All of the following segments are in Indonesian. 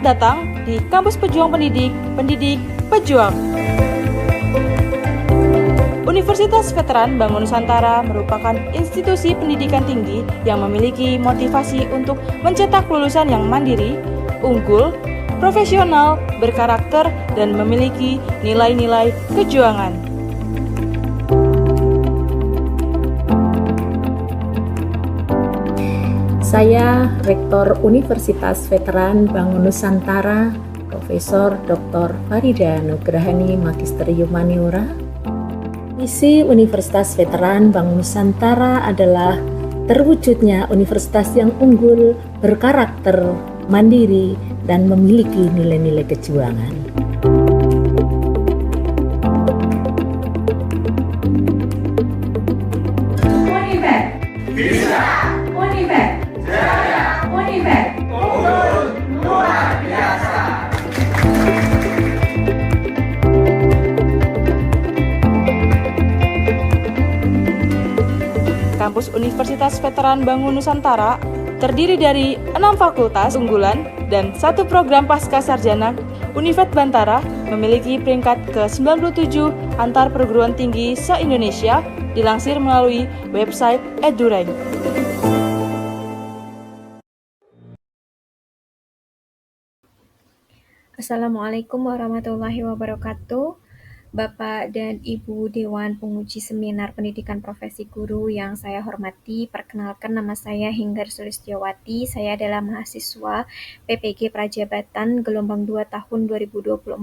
datang di Kampus Pejuang Pendidik, Pendidik Pejuang. Universitas Veteran Bangun Nusantara merupakan institusi pendidikan tinggi yang memiliki motivasi untuk mencetak lulusan yang mandiri, unggul, profesional, berkarakter, dan memiliki nilai-nilai kejuangan. Saya Rektor Universitas Veteran Bangun Nusantara, Profesor Dr. Farida Nugrahani Magister Humaniora. Misi Universitas Veteran Bangun Nusantara adalah terwujudnya universitas yang unggul, berkarakter, mandiri, dan memiliki nilai-nilai kejuangan. Univet bisa, Univet jaya, Univet unggul luar biasa. Kampus Universitas Veteran Bangun Nusantara terdiri dari 6 fakultas unggulan dan 1 program pasca sarjana. Univet Bantara memiliki peringkat ke-97 antar perguruan tinggi se-Indonesia, dilansir melalui website EduRank. Assalamualaikum warahmatullahi wabarakatuh. Bapak dan Ibu Dewan Penguji Seminar Pendidikan Profesi Guru yang saya hormati, perkenalkan nama saya Hinggar Sulistyowati. Saya adalah mahasiswa PPG Prajabatan gelombang 2 tahun 2024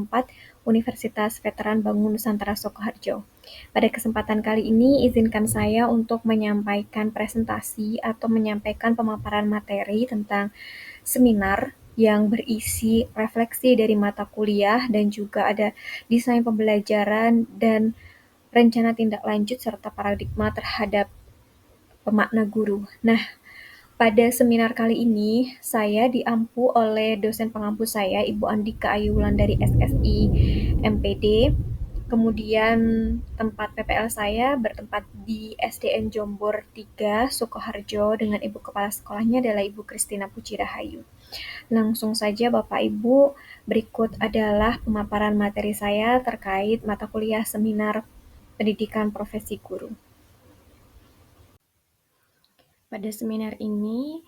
Universitas Veteran Bangun Nusantara Sukoharjo. Pada kesempatan kali ini, izinkan saya untuk menyampaikan presentasi atau menyampaikan pemaparan materi tentang seminar yang berisi refleksi dari mata kuliah dan juga ada desain pembelajaran dan rencana tindak lanjut serta paradigma terhadap pemakna guru. Nah, pada seminar kali ini saya diampu oleh dosen pengampu saya, Ibu Andika Ayu Wulandari SSI MPD. Kemudian tempat PPL saya bertempat di SDN Jombor 3 Sukoharjo dengan Ibu Kepala Sekolahnya adalah Ibu Kristina Puji Rahayu. Langsung saja Bapak Ibu, berikut adalah pemaparan materi saya terkait mata kuliah seminar pendidikan profesi guru. Pada seminar ini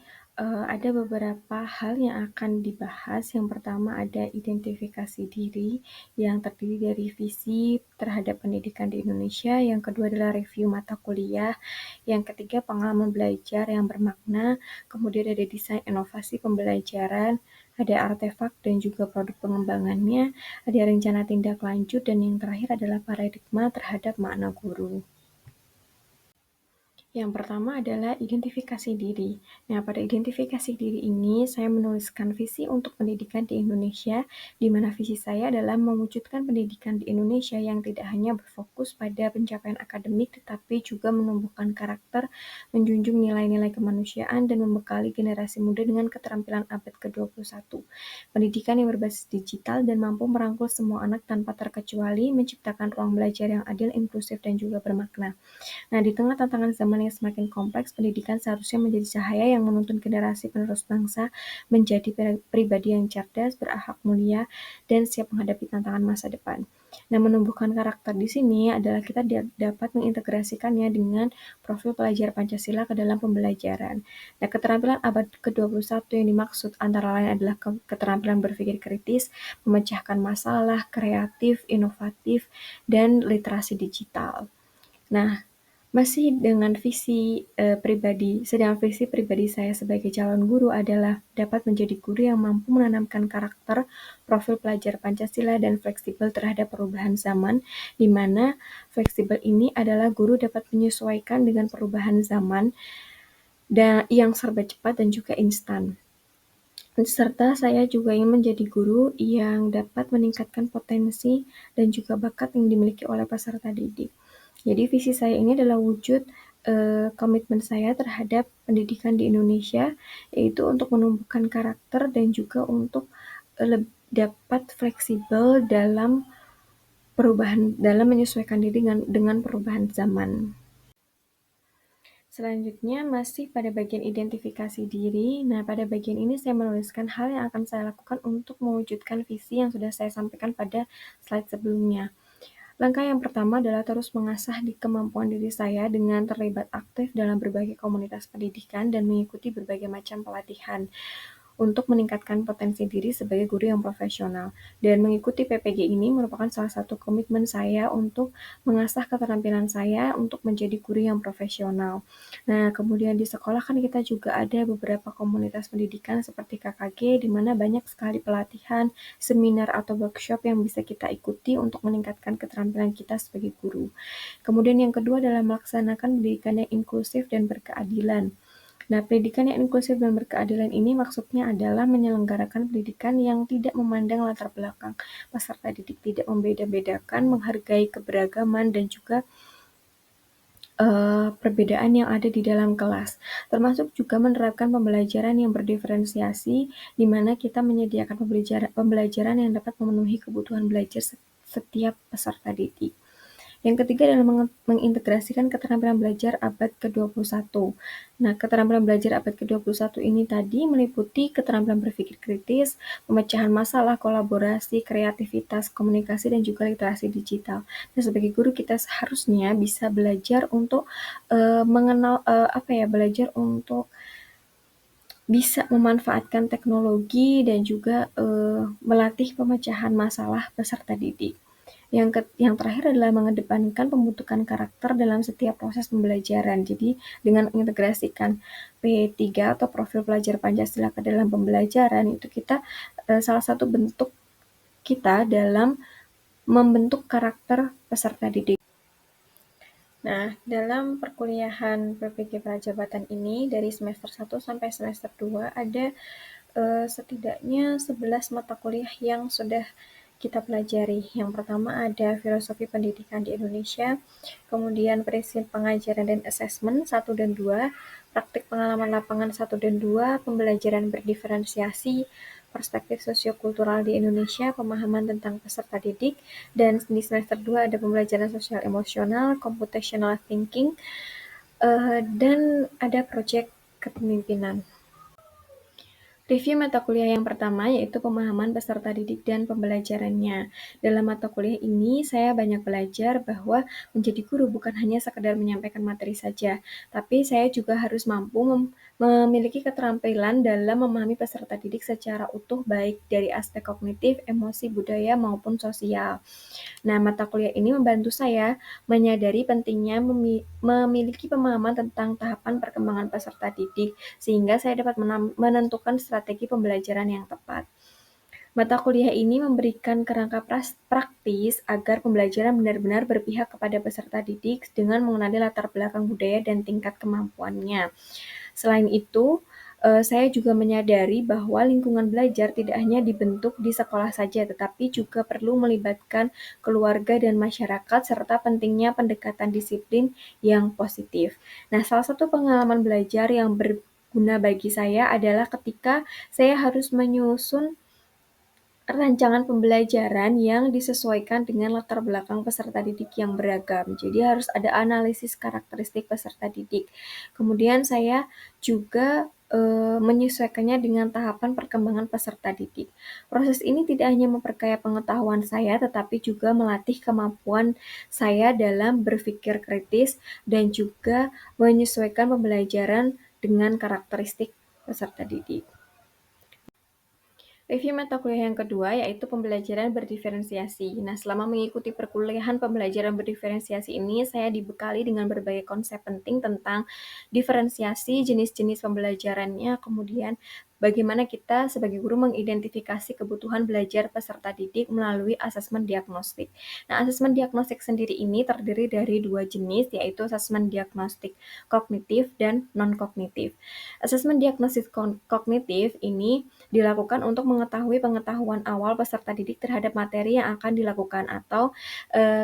ada beberapa hal yang akan dibahas. Yang pertama ada identifikasi diri yang terdiri dari visi terhadap pendidikan di Indonesia. Yang kedua adalah review mata kuliah. Yang ketiga pengalaman belajar yang bermakna. Kemudian ada desain inovasi pembelajaran, ada artefak dan juga produk pengembangannya, ada rencana tindak lanjut, dan yang terakhir adalah paradigma terhadap makna guru. Yang pertama adalah identifikasi diri. Nah, pada identifikasi diri ini saya menuliskan visi untuk pendidikan di Indonesia, di mana visi saya adalah mewujudkan pendidikan di Indonesia yang tidak hanya berfokus pada pencapaian akademik, tetapi juga menumbuhkan karakter, menjunjung nilai-nilai kemanusiaan, dan membekali generasi muda dengan keterampilan abad ke-21. Pendidikan yang berbasis digital dan mampu merangkul semua anak tanpa terkecuali, menciptakan ruang belajar yang adil, inklusif, dan juga bermakna. Nah, di tengah tantangan zaman yang semakin kompleks, pendidikan seharusnya menjadi cahaya yang menuntun generasi penerus bangsa menjadi pribadi yang cerdas, berakhlak mulia, dan siap menghadapi tantangan masa depan. Nah, menumbuhkan karakter di sini adalah kita dapat mengintegrasikannya dengan profil pelajar Pancasila ke dalam pembelajaran. Nah, keterampilan abad ke-21 yang dimaksud antara lain adalah keterampilan berpikir kritis, memecahkan masalah, kreatif, inovatif, dan literasi digital. Nah, masih dengan visi pribadi saya sebagai calon guru adalah dapat menjadi guru yang mampu menanamkan karakter, profil pelajar Pancasila, dan fleksibel terhadap perubahan zaman, di mana fleksibel ini adalah guru dapat menyesuaikan dengan perubahan zaman dan yang serba cepat dan juga instan. Serta saya juga ingin menjadi guru yang dapat meningkatkan potensi dan juga bakat yang dimiliki oleh peserta didik. Jadi visi saya ini adalah wujud komitmen saya terhadap pendidikan di Indonesia, yaitu untuk menumbuhkan karakter dan juga untuk dapat fleksibel dalam menyesuaikan diri dengan perubahan zaman. Selanjutnya masih pada bagian identifikasi diri. Nah, pada bagian ini saya menuliskan hal yang akan saya lakukan untuk mewujudkan visi yang sudah saya sampaikan pada slide sebelumnya. Langkah yang pertama adalah terus mengasah di kemampuan diri saya dengan terlibat aktif dalam berbagai komunitas pendidikan dan mengikuti berbagai macam pelatihan untuk meningkatkan potensi diri sebagai guru yang profesional. Dan mengikuti PPG ini merupakan salah satu komitmen saya untuk mengasah keterampilan saya untuk menjadi guru yang profesional. Nah, kemudian di sekolah kan kita juga ada beberapa komunitas pendidikan seperti KKG, di mana banyak sekali pelatihan, seminar, atau workshop yang bisa kita ikuti untuk meningkatkan keterampilan kita sebagai guru. Kemudian yang kedua adalah melaksanakan pendidikan yang inklusif dan berkeadilan. Nah, pendidikan yang inklusif dan berkeadilan ini maksudnya adalah menyelenggarakan pendidikan yang tidak memandang latar belakang peserta didik, tidak membeda-bedakan, menghargai keberagaman dan juga perbedaan yang ada di dalam kelas, termasuk juga menerapkan pembelajaran yang berdiferensiasi, di mana kita menyediakan pembelajaran yang dapat memenuhi kebutuhan belajar setiap peserta didik. Yang ketiga adalah mengintegrasikan keterampilan belajar abad ke-21. Nah, keterampilan belajar abad ke-21 ini tadi meliputi keterampilan berpikir kritis, pemecahan masalah, kolaborasi, kreativitas, komunikasi, dan juga literasi digital. Nah, sebagai guru kita seharusnya bisa belajar untuk belajar untuk bisa memanfaatkan teknologi dan juga melatih pemecahan masalah peserta didik. Yang terakhir adalah mengedepankan pembentukan karakter dalam setiap proses pembelajaran. Jadi, dengan mengintegrasikan P3 atau profil pelajar Pancasila ke dalam pembelajaran, itu kita salah satu bentuk kita dalam membentuk karakter peserta didik. Nah, dalam perkuliahan PPG Prajabatan ini, dari semester 1 sampai semester 2, ada setidaknya 11 mata kuliah yang sudah kita pelajari. Yang pertama ada Filosofi Pendidikan di Indonesia, kemudian Prinsip Pengajaran dan Asesmen 1 dan 2, Praktik Pengalaman Lapangan 1 dan 2, Pembelajaran Berdiferensiasi, Perspektif Sosiokultural di Indonesia, Pemahaman tentang Peserta Didik, dan di semester 2 ada Pembelajaran Sosial Emosional, Computational Thinking, dan ada Proyek Kepemimpinan. Review mata kuliah yang pertama yaitu pemahaman peserta didik dan pembelajarannya. Dalam mata kuliah ini, saya banyak belajar bahwa menjadi guru bukan hanya sekedar menyampaikan materi saja, tapi saya juga harus mampu memiliki keterampilan dalam memahami peserta didik secara utuh, baik dari aspek kognitif, emosi, budaya, maupun sosial. Nah, mata kuliah ini membantu saya menyadari pentingnya memiliki pemahaman tentang tahapan perkembangan peserta didik, sehingga saya dapat menentukan strategi pembelajaran yang tepat. Mata kuliah ini memberikan kerangka praktis agar pembelajaran benar-benar berpihak kepada peserta didik dengan mengenali latar belakang budaya dan tingkat kemampuannya. Selain itu, saya juga menyadari bahwa lingkungan belajar tidak hanya dibentuk di sekolah saja, tetapi juga perlu melibatkan keluarga dan masyarakat, serta pentingnya pendekatan disiplin yang positif. Nah, salah satu pengalaman belajar yang berguna bagi saya adalah ketika saya harus menyusun rancangan pembelajaran yang disesuaikan dengan latar belakang peserta didik yang beragam. Jadi harus ada analisis karakteristik peserta didik. Kemudian saya juga menyesuaikannya dengan tahapan perkembangan peserta didik. Proses ini tidak hanya memperkaya pengetahuan saya, tetapi juga melatih kemampuan saya dalam berpikir kritis dan juga menyesuaikan pembelajaran dengan karakteristik peserta didik. Review mata kuliah yang kedua yaitu pembelajaran berdiferensiasi. Nah, selama mengikuti perkuliahan pembelajaran berdiferensiasi ini, saya dibekali dengan berbagai konsep penting tentang diferensiasi, jenis-jenis pembelajarannya, kemudian bagaimana kita sebagai guru mengidentifikasi kebutuhan belajar peserta didik melalui asesmen diagnostik. Nah, asesmen diagnostik sendiri ini terdiri dari 2 jenis, yaitu asesmen diagnostik kognitif dan non-kognitif. Asesmen diagnostik kognitif ini dilakukan untuk mengetahui pengetahuan awal peserta didik terhadap materi yang akan dilakukan atau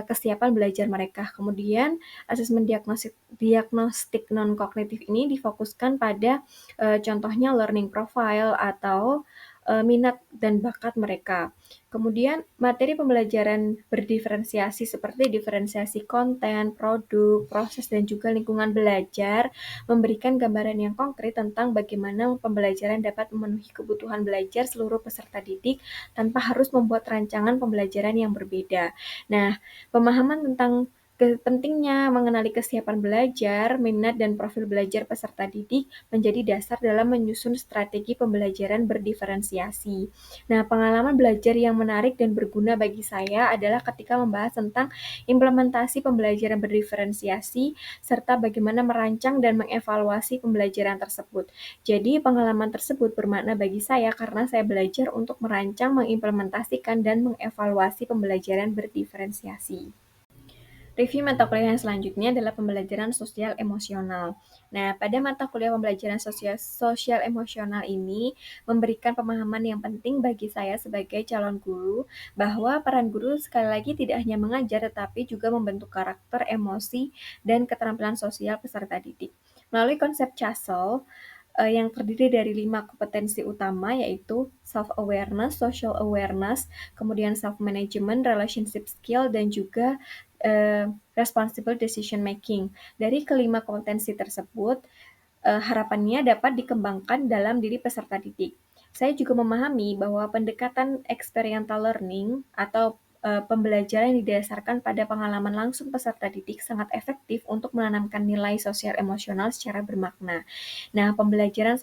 kesiapan belajar mereka. Kemudian, asesmen diagnostik non-kognitif ini difokuskan pada contohnya learning profile atau minat dan bakat mereka. Kemudian materi pembelajaran berdiferensiasi seperti diferensiasi konten, produk, proses, dan juga lingkungan belajar memberikan gambaran yang konkret tentang bagaimana pembelajaran dapat memenuhi kebutuhan belajar seluruh peserta didik tanpa harus membuat rancangan pembelajaran yang berbeda. Nah, pemahaman tentang pentingnya mengenali kesiapan belajar, minat, dan profil belajar peserta didik menjadi dasar dalam menyusun strategi pembelajaran berdiferensiasi. Nah, pengalaman belajar yang menarik dan berguna bagi saya adalah ketika membahas tentang implementasi pembelajaran berdiferensiasi serta bagaimana merancang dan mengevaluasi pembelajaran tersebut. Jadi, pengalaman tersebut bermakna bagi saya karena saya belajar untuk merancang, mengimplementasikan, dan mengevaluasi pembelajaran berdiferensiasi. Review mata kuliah yang selanjutnya adalah pembelajaran sosial emosional. Nah, pada mata kuliah pembelajaran sosial emosional ini memberikan pemahaman yang penting bagi saya sebagai calon guru bahwa peran guru sekali lagi tidak hanya mengajar tetapi juga membentuk karakter, emosi, dan keterampilan sosial peserta didik. Melalui konsep CASEL, yang terdiri dari 5 kompetensi utama yaitu self-awareness, social awareness, kemudian self-management, relationship skill, dan juga responsible decision making. Dari kelima kompetensi tersebut, harapannya dapat dikembangkan dalam diri peserta didik. Saya juga memahami bahwa pendekatan experiential learning atau pembelajaran yang didasarkan pada pengalaman langsung peserta didik sangat efektif untuk menanamkan nilai sosial emosional secara bermakna. Nah, pembelajaran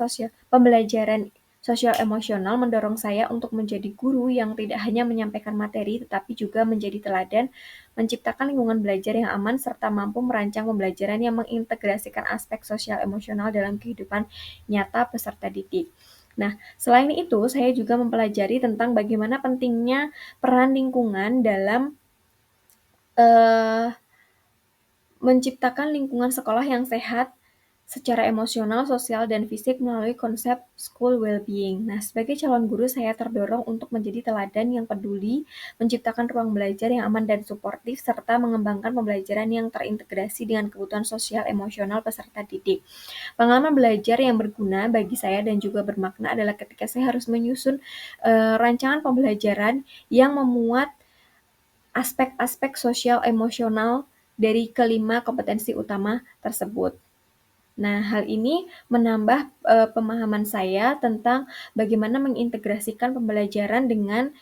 sosial emosional mendorong saya untuk menjadi guru yang tidak hanya menyampaikan materi tetapi juga menjadi teladan, menciptakan lingkungan belajar yang aman serta mampu merancang pembelajaran yang mengintegrasikan aspek sosial emosional dalam kehidupan nyata peserta didik. Nah, selain itu saya juga mempelajari tentang bagaimana pentingnya peran lingkungan dalam menciptakan lingkungan sekolah yang sehat secara emosional, sosial, dan fisik melalui konsep school well-being. Nah, sebagai calon guru, saya terdorong untuk menjadi teladan yang peduli, menciptakan ruang belajar yang aman dan suportif, serta mengembangkan pembelajaran yang terintegrasi dengan kebutuhan sosial emosional peserta didik. Pengalaman belajar yang berguna bagi saya dan juga bermakna adalah ketika saya harus menyusun rancangan pembelajaran yang memuat aspek-aspek sosial emosional dari kelima kompetensi utama tersebut. Nah, hal ini menambah pemahaman saya tentang bagaimana mengintegrasikan pembelajaran dengan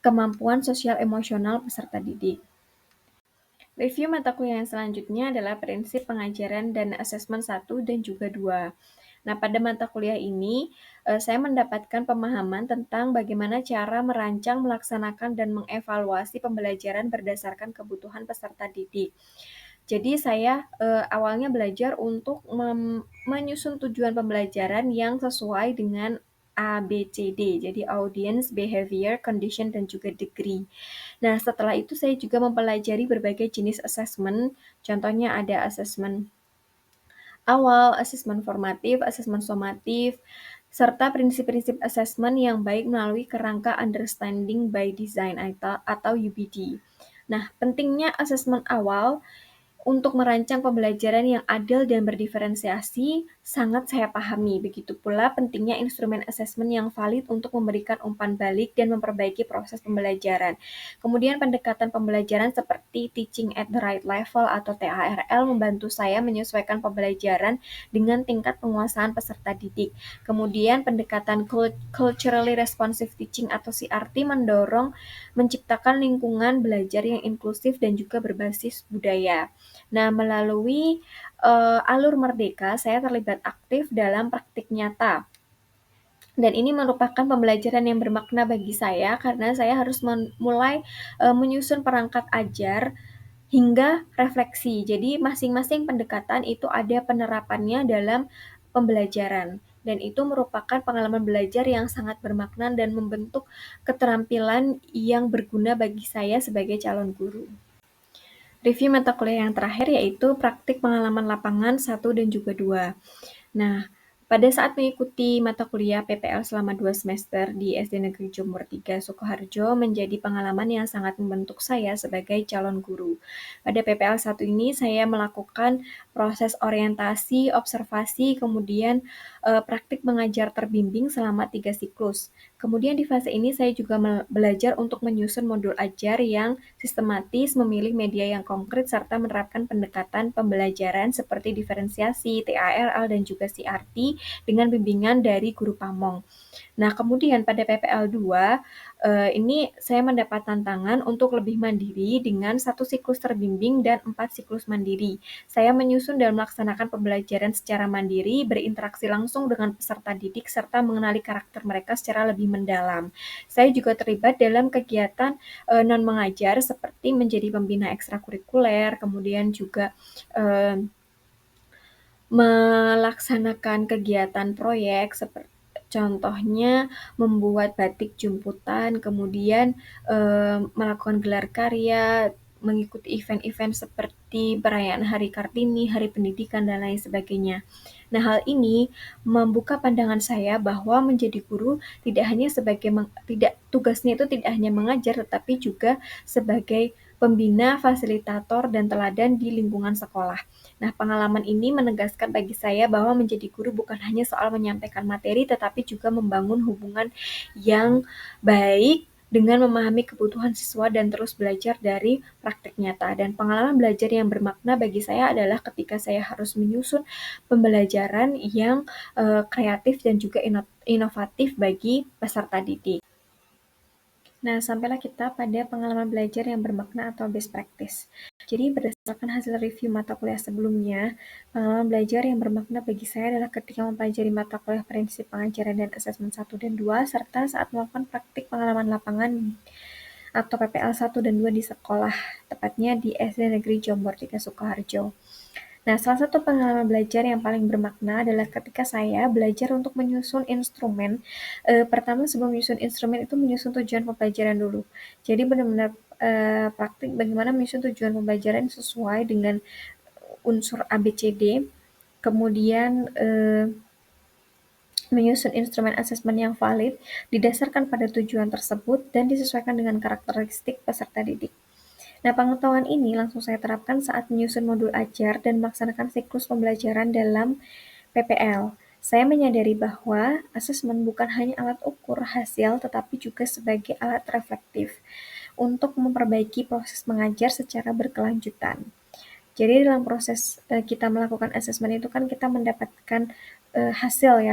kemampuan sosial emosional peserta didik. Review mata kuliah yang selanjutnya adalah prinsip pengajaran dan asesmen 1 dan juga 2. Nah, pada mata kuliah ini, saya mendapatkan pemahaman tentang bagaimana cara merancang, melaksanakan, dan mengevaluasi pembelajaran berdasarkan kebutuhan peserta didik. Jadi saya awalnya belajar untuk menyusun tujuan pembelajaran yang sesuai dengan ABCD, jadi audience, behavior, condition, dan juga degree. Nah, setelah itu saya juga mempelajari berbagai jenis assessment, contohnya ada assessment awal, asesmen formatif, asesmen somatif, serta prinsip-prinsip asesmen yang baik melalui kerangka Understanding by Design atau UBD. Nah, pentingnya asesmen awal untuk merancang pembelajaran yang adil dan berdiferensiasi sangat saya pahami. Begitu pula pentingnya instrumen asesmen yang valid untuk memberikan umpan balik dan memperbaiki proses pembelajaran. Kemudian pendekatan pembelajaran seperti Teaching at the Right Level atau TARL membantu saya menyesuaikan pembelajaran dengan tingkat penguasaan peserta didik. Kemudian pendekatan Culturally Responsive Teaching atau CRT mendorong menciptakan lingkungan belajar yang inklusif dan juga berbasis budaya. Nah, melalui alur Merdeka, saya terlibat aktif dalam praktik nyata. Dan ini merupakan pembelajaran yang bermakna bagi saya karena saya harus mulai menyusun perangkat ajar hingga refleksi. Jadi masing-masing pendekatan itu ada penerapannya dalam pembelajaran. Dan itu merupakan pengalaman belajar yang sangat bermakna dan membentuk keterampilan yang berguna bagi saya sebagai calon guru. Review mata kuliah yang terakhir yaitu praktik pengalaman lapangan 1 dan juga 2. Nah, Pada saat mengikuti mata kuliah PPL selama 2 semester di SD Negeri Jombor 3 Sukoharjo menjadi pengalaman yang sangat membentuk saya sebagai calon guru. Pada PPL 1 ini saya melakukan proses orientasi, observasi, kemudian praktik mengajar terbimbing selama 3 siklus. Kemudian di fase ini saya juga belajar untuk menyusun modul ajar yang sistematis, memilih media yang konkret, serta menerapkan pendekatan pembelajaran seperti diferensiasi, TALL, dan juga CRT dengan bimbingan dari guru pamong. Nah, kemudian pada PPL 2, ini saya mendapat tantangan untuk lebih mandiri dengan 1 siklus terbimbing dan 4 siklus mandiri. Saya menyusun dan melaksanakan pembelajaran secara mandiri, berinteraksi langsung dengan peserta didik, serta mengenali karakter mereka secara lebih mendalam. Saya juga terlibat dalam kegiatan non-mengajar seperti menjadi pembina ekstrakurikuler, kemudian juga melaksanakan kegiatan proyek seperti contohnya membuat batik jemputan, kemudian melakukan gelar karya, mengikuti event-event seperti perayaan Hari Kartini, Hari Pendidikan, dan lain sebagainya. Nah, hal ini membuka pandangan saya bahwa menjadi guru tidak hanya tugasnya itu tidak hanya mengajar, tetapi juga sebagai pembina, fasilitator, dan teladan di lingkungan sekolah. Nah, pengalaman ini menegaskan bagi saya bahwa menjadi guru bukan hanya soal menyampaikan materi, tetapi juga membangun hubungan yang baik dengan memahami kebutuhan siswa dan terus belajar dari praktik nyata. Dan pengalaman belajar yang bermakna bagi saya adalah ketika saya harus menyusun pembelajaran yang kreatif dan juga inovatif bagi peserta didik. Nah, sampailah kita pada pengalaman belajar yang bermakna atau best practice. Jadi, berdasarkan hasil review mata kuliah sebelumnya, pengalaman belajar yang bermakna bagi saya adalah ketika mempelajari mata kuliah prinsip pengajaran dan asesmen 1 dan 2, serta saat melakukan praktik pengalaman lapangan atau PPL 1 dan 2 di sekolah, tepatnya di SD Negeri Jombor 3 Sukoharjo. Nah, salah satu pengalaman belajar yang paling bermakna adalah ketika saya belajar untuk menyusun instrumen. Pertama sebelum menyusun instrumen itu menyusun tujuan pembelajaran dulu. Jadi benar-benar praktik bagaimana menyusun tujuan pembelajaran sesuai dengan unsur ABCD. Kemudian menyusun instrumen asesmen yang valid didasarkan pada tujuan tersebut dan disesuaikan dengan karakteristik peserta didik. Nah, pengetahuan ini langsung saya terapkan saat menyusun modul ajar dan melaksanakan siklus pembelajaran dalam PPL. Saya menyadari bahwa asesmen bukan hanya alat ukur hasil, tetapi juga sebagai alat reflektif untuk memperbaiki proses mengajar secara berkelanjutan. Jadi dalam proses kita melakukan asesmen itu kan kita mendapatkan hasil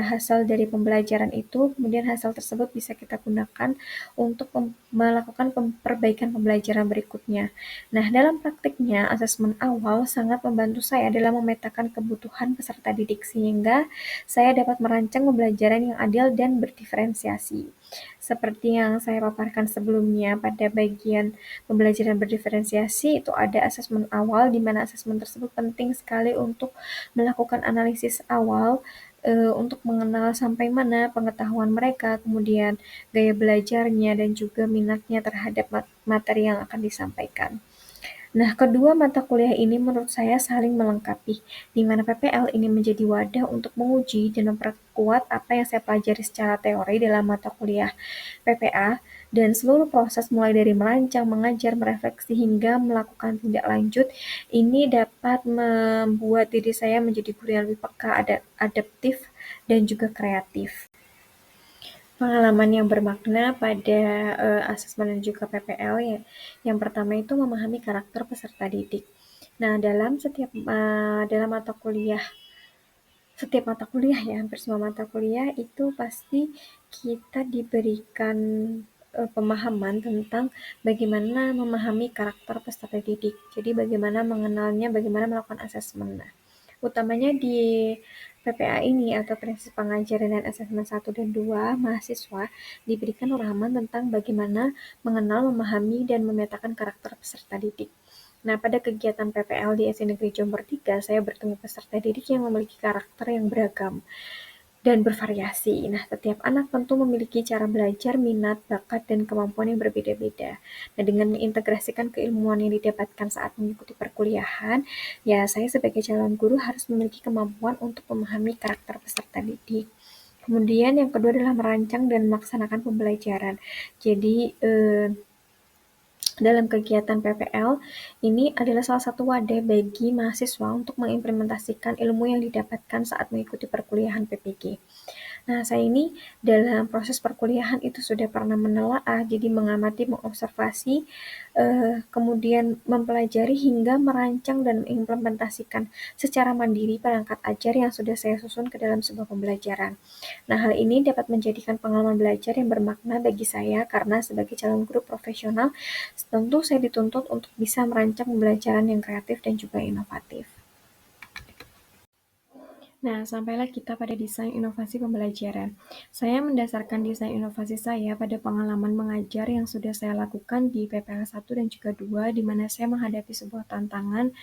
dari pembelajaran itu, kemudian hasil tersebut bisa kita gunakan untuk melakukan perbaikan pembelajaran berikutnya. Nah, dalam praktiknya, asesmen awal sangat membantu saya dalam memetakan kebutuhan peserta didik sehingga saya dapat merancang pembelajaran yang adil dan berdiferensiasi. Seperti yang saya paparkan sebelumnya pada bagian pembelajaran berdiferensiasi itu ada asesmen awal di mana asesmen tersebut penting sekali untuk melakukan analisis awal untuk mengenal sampai mana pengetahuan mereka, kemudian gaya belajarnya dan juga minatnya terhadap materi yang akan disampaikan. Nah, kedua mata kuliah ini menurut saya saling melengkapi, di mana PPL ini menjadi wadah untuk menguji dan memperkuat apa yang saya pelajari secara teori dalam mata kuliah PPA, dan seluruh proses mulai dari merancang, mengajar, merefleksi, hingga melakukan tindak lanjut, ini dapat membuat diri saya menjadi guru yang lebih peka, adaptif, dan juga kreatif. Pengalaman yang bermakna pada asesmen dan juga PPL ya. Yang pertama itu memahami karakter peserta didik. Nah, dalam setiap mata kuliah ya, hampir semua mata kuliah itu pasti kita diberikan pemahaman tentang bagaimana memahami karakter peserta didik. Jadi bagaimana mengenalnya, bagaimana melakukan asesmen. Nah, utamanya di PPA ini atau prinsip pengajaran dan asesmen 1 dan 2, mahasiswa diberikan pemahaman tentang bagaimana mengenal, memahami, dan memetakan karakter peserta didik. Nah, pada kegiatan PPL di SD Negeri Jombor 3, saya bertemu peserta didik yang memiliki karakter yang beragam. dan bervariasi. Nah, setiap anak tentu memiliki cara belajar, minat, bakat, dan kemampuan yang berbeda-beda. Nah, dengan mengintegrasikan keilmuan yang didapatkan saat mengikuti perkuliahan, ya saya sebagai calon guru harus memiliki kemampuan untuk memahami karakter peserta didik. Kemudian yang kedua adalah merancang dan melaksanakan pembelajaran. Jadi, dalam kegiatan PPL, ini adalah salah satu wadah bagi mahasiswa untuk mengimplementasikan ilmu yang didapatkan saat mengikuti perkuliahan PPG. Nah, saya ini dalam proses perkuliahan itu sudah pernah menelaah, jadi mengamati, mengobservasi, kemudian mempelajari hingga merancang dan mengimplementasikan secara mandiri perangkat ajar yang sudah saya susun ke dalam sebuah pembelajaran. Nah, hal ini dapat menjadikan pengalaman belajar yang bermakna bagi saya karena sebagai calon guru profesional, tentu saya dituntut untuk bisa merancang pembelajaran yang kreatif dan juga inovatif. Nah, sampailah kita pada desain inovasi pembelajaran. Saya mendasarkan desain inovasi saya pada pengalaman mengajar yang sudah saya lakukan di PPL 1 dan juga 2, di mana saya menghadapi sebuah tantangan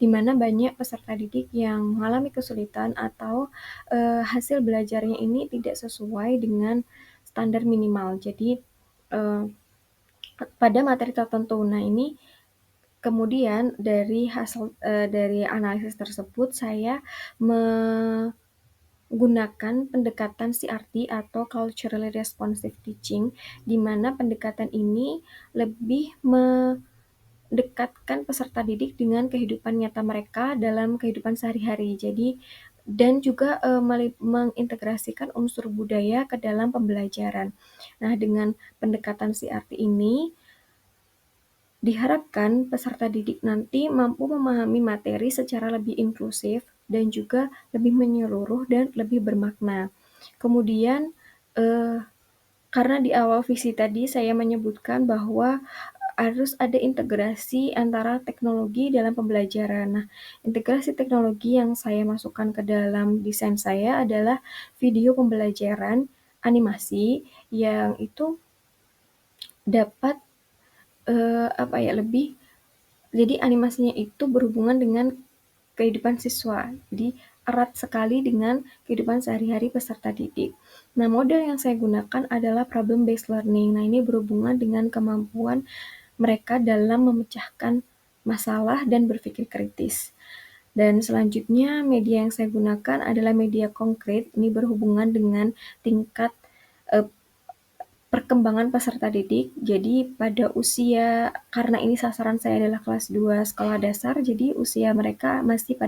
di mana banyak peserta didik yang mengalami kesulitan atau hasil belajarnya ini tidak sesuai dengan standar minimal. Jadi, pada materi tertentu. Nah, ini kemudian dari analisis tersebut saya menggunakan pendekatan CRT atau Culturally Responsive Teaching, di mana pendekatan ini lebih mendekatkan peserta didik dengan kehidupan nyata mereka dalam kehidupan sehari-hari. Jadi dan juga mengintegrasikan unsur budaya ke dalam pembelajaran. Nah, dengan pendekatan CRT ini diharapkan peserta didik nanti mampu memahami materi secara lebih inklusif dan juga lebih menyeluruh dan lebih bermakna. Kemudian, karena di awal visi tadi saya menyebutkan bahwa harus ada integrasi antara teknologi dalam pembelajaran. Nah, integrasi teknologi yang saya masukkan ke dalam desain saya adalah video pembelajaran animasi yang itu dapat lebih jadi animasinya itu berhubungan dengan kehidupan siswa. Jadi erat sekali dengan kehidupan sehari-hari peserta didik. Nah, model yang saya gunakan adalah problem based learning. Nah, ini berhubungan dengan kemampuan mereka dalam memecahkan masalah dan berpikir kritis. Dan selanjutnya media yang saya gunakan adalah media konkret. Ini berhubungan dengan tingkat perkembangan peserta didik. Jadi pada usia, karena ini sasaran saya adalah kelas 2 sekolah dasar, jadi usia mereka masih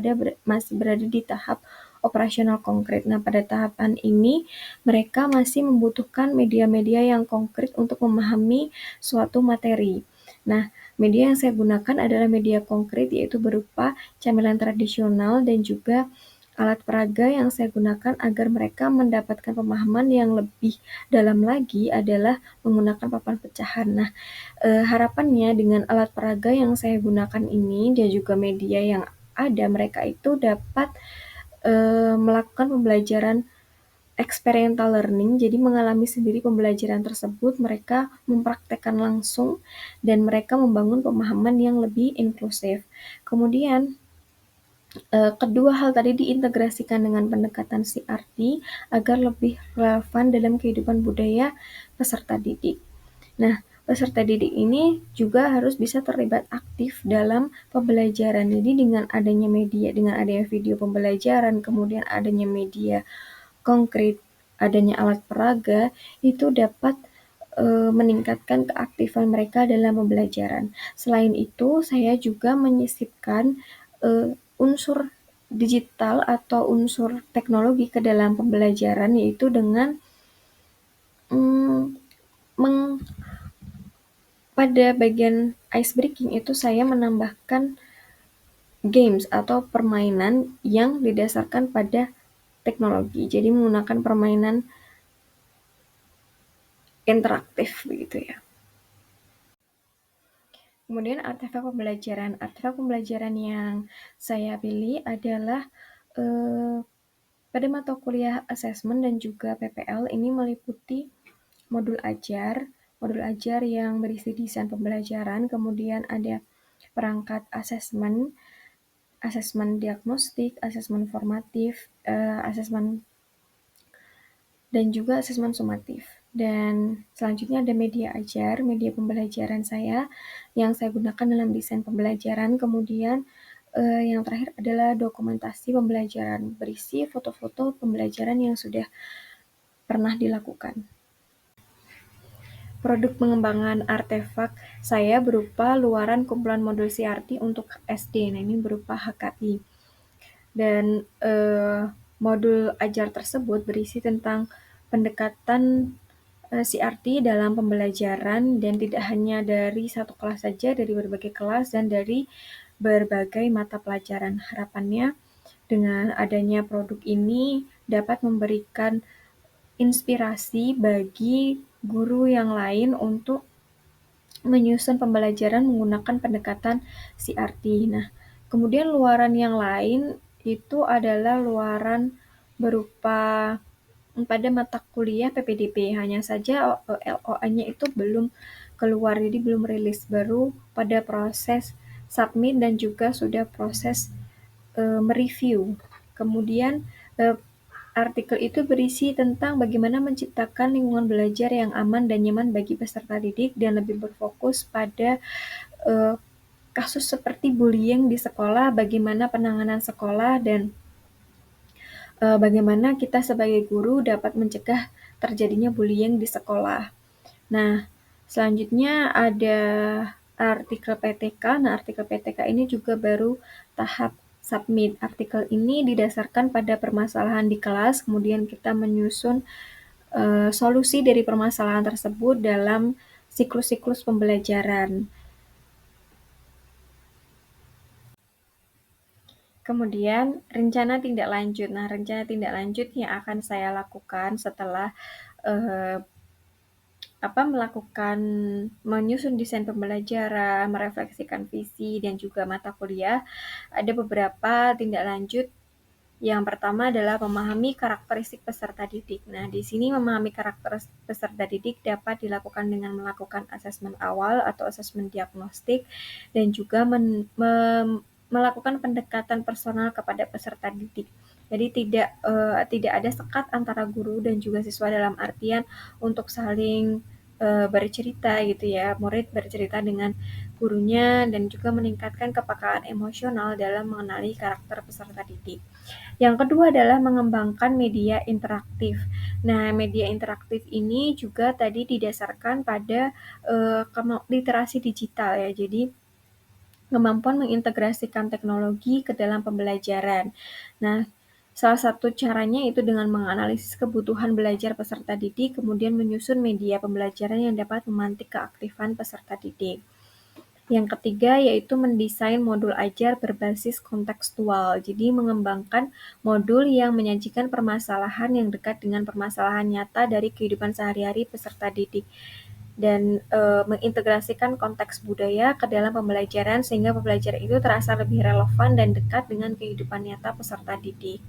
berada di tahap operasional konkret. Nah, pada tahapan ini mereka masih membutuhkan media-media yang konkret untuk memahami suatu materi. Nah, media yang saya gunakan adalah media konkret, yaitu berupa camilan tradisional dan juga alat peraga yang saya gunakan agar mereka mendapatkan pemahaman yang lebih dalam lagi adalah menggunakan papan pecahan. Nah, harapannya dengan alat peraga yang saya gunakan ini dan juga media yang ada, mereka itu dapat melakukan pembelajaran experiential learning, jadi mengalami sendiri pembelajaran tersebut, mereka mempraktekkan langsung, dan mereka membangun pemahaman yang lebih inklusif. Kemudian, kedua hal tadi diintegrasikan dengan pendekatan CRT agar lebih relevan dalam kehidupan budaya peserta didik. Nah, peserta didik ini juga harus bisa terlibat aktif dalam pembelajaran. Jadi dengan adanya video pembelajaran, kemudian adanya media konkret, adanya alat peraga, itu dapat meningkatkan keaktifan mereka dalam pembelajaran. Selain itu, saya juga menyisipkan unsur digital atau unsur teknologi ke dalam pembelajaran, yaitu dengan pada bagian ice breaking itu saya menambahkan games atau permainan yang didasarkan pada teknologi. Jadi menggunakan permainan interaktif begitu ya. Kemudian artefak pembelajaran. Artefak pembelajaran yang saya pilih adalah pada mata kuliah asesmen dan juga PPL ini meliputi modul ajar yang berisi desain pembelajaran, kemudian ada perangkat asesmen diagnostik, asesmen formatif, asesmen dan juga asesmen sumatif. Dan selanjutnya ada media ajar, media pembelajaran saya yang saya gunakan dalam desain pembelajaran. Kemudian yang terakhir adalah dokumentasi pembelajaran, berisi foto-foto pembelajaran yang sudah pernah dilakukan. Produk pengembangan artefak saya berupa luaran kumpulan modul CRT untuk SD. Nah, ini berupa HKI. Dan modul ajar tersebut berisi tentang pendekatan CRT dalam pembelajaran dan tidak hanya dari satu kelas saja, dari berbagai kelas dan dari berbagai mata pelajaran. Harapannya dengan adanya produk ini dapat memberikan inspirasi bagi guru yang lain untuk menyusun pembelajaran menggunakan pendekatan CRT. Nah, kemudian luaran yang lain itu adalah luaran berupa pada mata kuliah PPDB. Hanya saja LOA-nya itu belum keluar, jadi belum rilis. Baru pada proses submit dan juga sudah proses mereview. Kemudian artikel itu berisi tentang bagaimana menciptakan lingkungan belajar yang aman dan nyaman bagi peserta didik dan lebih berfokus pada kasus seperti bullying di sekolah, bagaimana penanganan sekolah, dan bagaimana kita sebagai guru dapat mencegah terjadinya bullying di sekolah. Nah, selanjutnya ada artikel PTK. Nah, artikel PTK ini juga baru tahap submit. Artikel ini didasarkan pada permasalahan di kelas, kemudian kita menyusun solusi dari permasalahan tersebut dalam siklus-siklus pembelajaran. Kemudian rencana tindak lanjut. Nah, rencana tindak lanjut yang akan saya lakukan setelah melakukan menyusun desain pembelajaran, merefleksikan visi dan juga mata kuliah, ada beberapa tindak lanjut. Yang pertama adalah memahami karakteristik peserta didik. Nah, di sini memahami karakteristik peserta didik dapat dilakukan dengan melakukan asesmen awal atau asesmen diagnostik dan juga melakukan pendekatan personal kepada peserta didik. Jadi tidak ada sekat antara guru dan juga siswa dalam artian untuk saling bercerita gitu ya, murid bercerita dengan gurunya dan juga meningkatkan kepekaan emosional dalam mengenali karakter peserta didik. Yang kedua adalah mengembangkan media interaktif. Nah, media interaktif ini juga tadi didasarkan pada literasi digital ya. Jadi kemampuan mengintegrasikan teknologi ke dalam pembelajaran. Nah, salah satu caranya itu dengan menganalisis kebutuhan belajar peserta didik, kemudian menyusun media pembelajaran yang dapat memantik keaktifan peserta didik. Yang ketiga yaitu mendesain modul ajar berbasis kontekstual. Jadi mengembangkan modul yang menyajikan permasalahan yang dekat dengan permasalahan nyata dari kehidupan sehari-hari peserta didik dan mengintegrasikan konteks budaya ke dalam pembelajaran sehingga pembelajaran itu terasa lebih relevan dan dekat dengan kehidupan nyata peserta didik.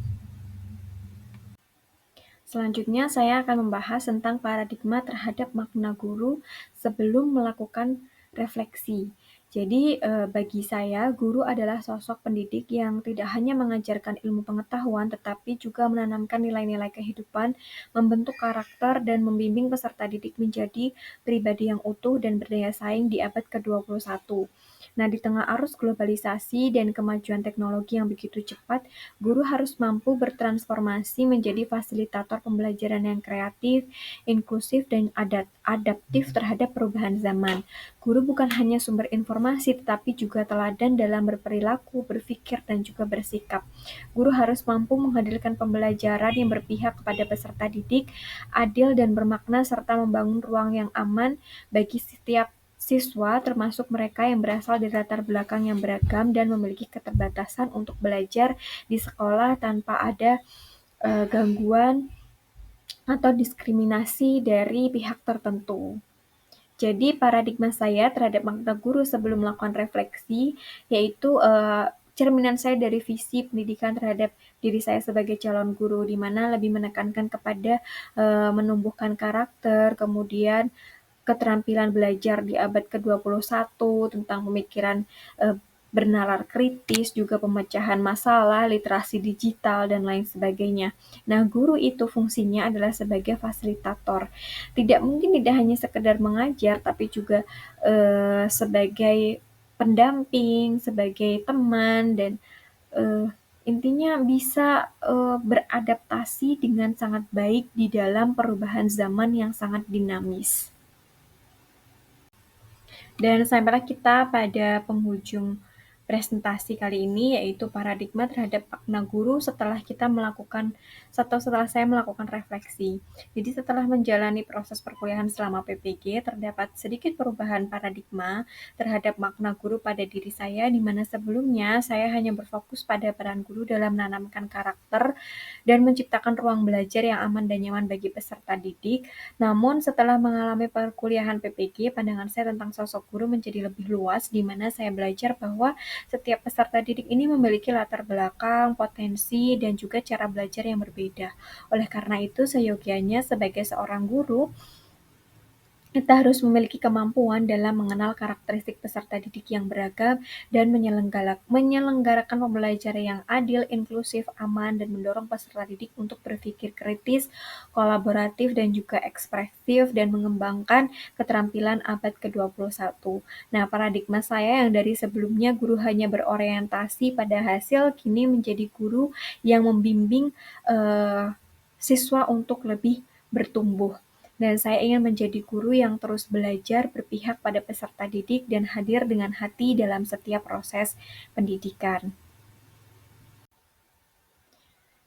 Selanjutnya, saya akan membahas tentang paradigma terhadap makna guru sebelum melakukan refleksi. Jadi, bagi saya, guru adalah sosok pendidik yang tidak hanya mengajarkan ilmu pengetahuan, tetapi juga menanamkan nilai-nilai kehidupan, membentuk karakter, dan membimbing peserta didik menjadi pribadi yang utuh dan berdaya saing di abad ke-21. Nah, di tengah arus globalisasi dan kemajuan teknologi yang begitu cepat, guru harus mampu bertransformasi menjadi fasilitator pembelajaran yang kreatif, inklusif, dan adaptif terhadap perubahan zaman. Guru bukan hanya sumber informasi, tetapi juga teladan dalam berperilaku, berpikir, dan juga bersikap. Guru harus mampu menghadirkan pembelajaran yang berpihak kepada peserta didik, adil dan bermakna, serta membangun ruang yang aman bagi setiap siswa, termasuk mereka yang berasal dari latar belakang yang beragam dan memiliki keterbatasan untuk belajar di sekolah tanpa ada gangguan atau diskriminasi dari pihak tertentu. Jadi paradigma saya terhadap makna guru sebelum melakukan refleksi yaitu cerminan saya dari visi pendidikan terhadap diri saya sebagai calon guru, di mana lebih menekankan kepada menumbuhkan karakter, kemudian keterampilan belajar di abad ke-21 tentang pemikiran bernalar kritis, juga pemecahan masalah, literasi digital, dan lain sebagainya. Nah, guru itu fungsinya adalah sebagai fasilitator. Tidak mungkin tidak hanya sekedar mengajar, tapi juga sebagai pendamping, sebagai teman, dan intinya bisa beradaptasi dengan sangat baik di dalam perubahan zaman yang sangat dinamis. Dan sampailah kita pada penghujung presentasi kali ini, yaitu paradigma terhadap makna guru setelah saya melakukan refleksi. Jadi setelah menjalani proses perkuliahan selama PPG, terdapat sedikit perubahan paradigma terhadap makna guru pada diri saya, di mana sebelumnya saya hanya berfokus pada peran guru dalam menanamkan karakter dan menciptakan ruang belajar yang aman dan nyaman bagi peserta didik. Namun setelah mengalami perkuliahan PPG, pandangan saya tentang sosok guru menjadi lebih luas, di mana saya belajar bahwa setiap peserta didik ini memiliki latar belakang, potensi, dan juga cara belajar yang berbeda. Oleh karena itu, seyogianya sebagai seorang guru, kita harus memiliki kemampuan dalam mengenal karakteristik peserta didik yang beragam dan menyelenggarakan pembelajaran yang adil, inklusif, aman, dan mendorong peserta didik untuk berpikir kritis, kolaboratif, dan juga ekspresif, dan mengembangkan keterampilan abad ke-21. Nah, paradigma saya yang dari sebelumnya guru hanya berorientasi pada hasil, kini menjadi guru yang membimbing siswa untuk lebih bertumbuh. Dan saya ingin menjadi guru yang terus belajar, berpihak pada peserta didik, dan hadir dengan hati dalam setiap proses pendidikan.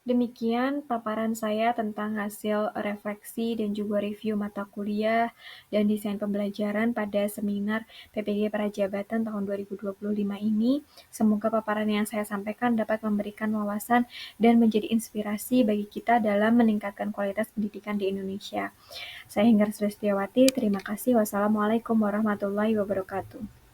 Demikian paparan saya tentang hasil refleksi dan juga review mata kuliah dan desain pembelajaran pada seminar PPG Prajabatan tahun 2025 ini. Semoga paparan yang saya sampaikan dapat memberikan wawasan dan menjadi inspirasi bagi kita dalam meningkatkan kualitas pendidikan di Indonesia. Saya Hinggar Sristiawati, terima kasih. Wassalamualaikum warahmatullahi wabarakatuh.